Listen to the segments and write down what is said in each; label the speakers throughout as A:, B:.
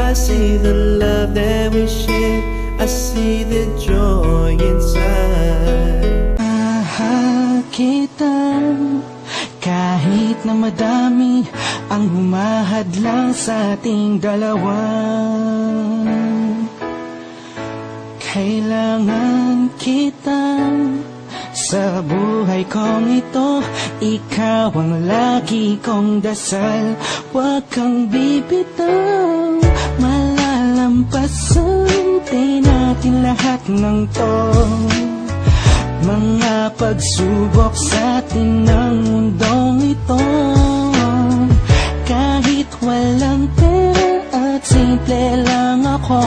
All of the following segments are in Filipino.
A: I see the love that we share, I see the joy inside.
B: Mahal kita kahit na madami ang humahadlang sa ating dalawa. Kailangan kita sa buhay kong ito, ikaw ang lagi kong dasal. Huwag kang bibitaw, malalampasan din natin lahat ng to. Mga pagsubok sa atin ng mundong ito. Kahit walang pera at simple lang ako,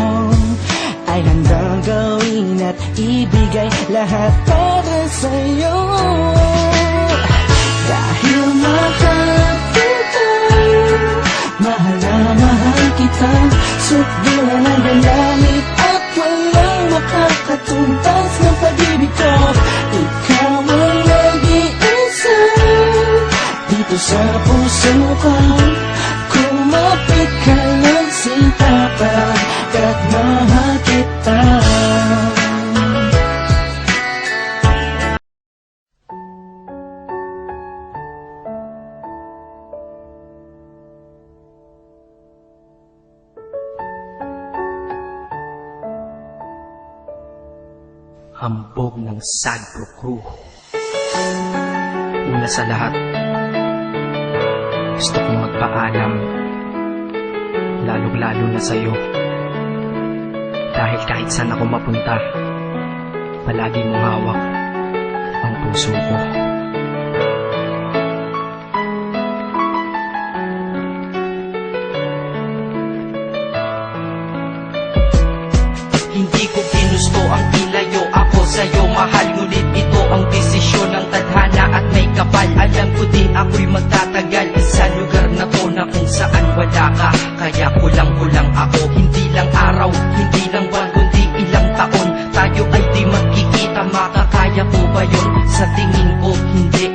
B: ay handang gawin at ibigay lahat para sa'yo. Dahil mahal kita, mahal na mahal kita, sukdulan ang langit at walang makakatuntas ng pag-ibig ko. Ikaw ang nag-iisa dito sa puso ko. Kumapit ka ng sinta pagkat mahal kita.
C: Hambog ng Sagpro Crew. Una sa lahat, gusto kong magpaalam, lalong-lalo na sa'yo. Dahil kahit saan ako mapunta, palagi mong hawak ang puso ko. Hindi ko ginusto ang ilayo ako sa'yo, mahal, ngunit ito ang desisyon ng tadhana at may kapal. Alam ko di ako'y magtatagal sa lugar na to na kung saan wala ka. Kaya kulang-kulang ako, hindi lang araw, hindi lang buwan, kundi ilang taon. Tayo ay di magkikita, makakaya ko ba yun? Sa tingin ko hindi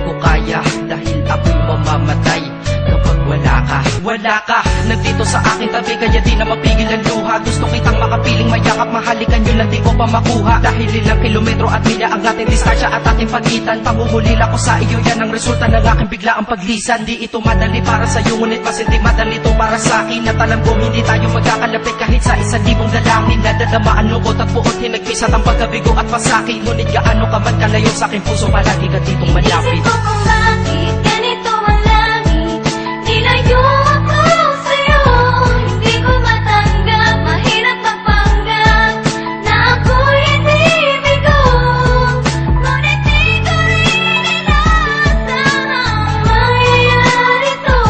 C: ko kaya, dahil ako'y mamamatay kapag wala ka. Wala ka, nandito sa aking tabi, kaya di na mapigil ang luha. Gusto kitang makapiling mayakap, mahalikan yun lang di ko pa makuha. Dahil ilang kilometro at milya ang ating distansya at ating pagitan. Panguhulila ko sa iyo, yan ang resulta ng aking biglaang paglisan. Di ito madali para sa'yo, ngunit mas hindi madali ito para sa'kin. At alam ko hindi tayo magkakalapit kahit sa 1,000 dalangin. Nadadama ang lungkot at buot, hinagpisat ang pagkabigo at pasakit. Ngunit gaano ka man kalayo sa aking puso, palagi ka ditong malapit.
D: Isip ko kung bakit ganito ang langit, nilayo ako sa'yo. Hindi ko matanggap, mahirap magpanggap na ako'y hindi bigo. Ngunit di ko rin inaasahang mangyayari to.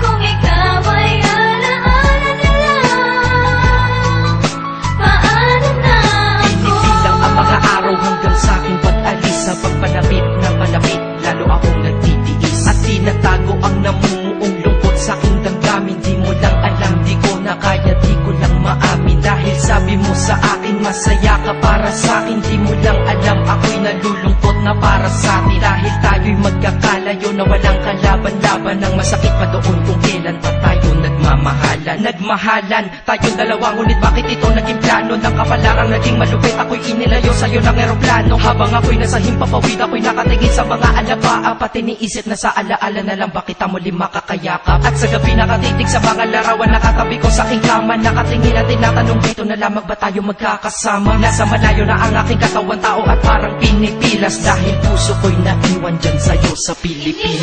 D: Kung ikaw ay alaala na lang, paano na ako?
C: Inibilang ang mga araw hanggang sa aking pag-alis. Sa pagpalapit na malapit, lalo akong nagtitiis. At tinatago ang namumuong lungkot sa aking damdamin. Di mo lang alam, di ko na kaya, di ko lang maamin. Dahil sabi mo sa akin, masaya ka para sa akin. Di mo lang alam, ako'y nalulungkot na para sa atin. Dahil tayo'y magkakalayo na walang kalaban-laban. Ang masakit pa doon kung kailan pa tayo nagmamahalan. Nagmahalan tayong dalawa, ngunit bakit ito naging plano? Ng kapalarang naging malupit, ako'y inilayo sa'yo ng eroplano. Habang ako'y nasa himpapawid, ako'y nakatingin sa mga alabaa. Pati niisip na sa alaala na lang bakit kita muli makakayakap. At sa gabi nakatitig sa mga larawan, nakatabi ko sa aking kama. Nakatingin at tinatanong, dito na lamang ba tayo magkakasama? Nasa malayo na ang aking katawan, tao at parang pinipilas. Dahil puso ko'y naiwan dyan sa'yo sa Pilipinas.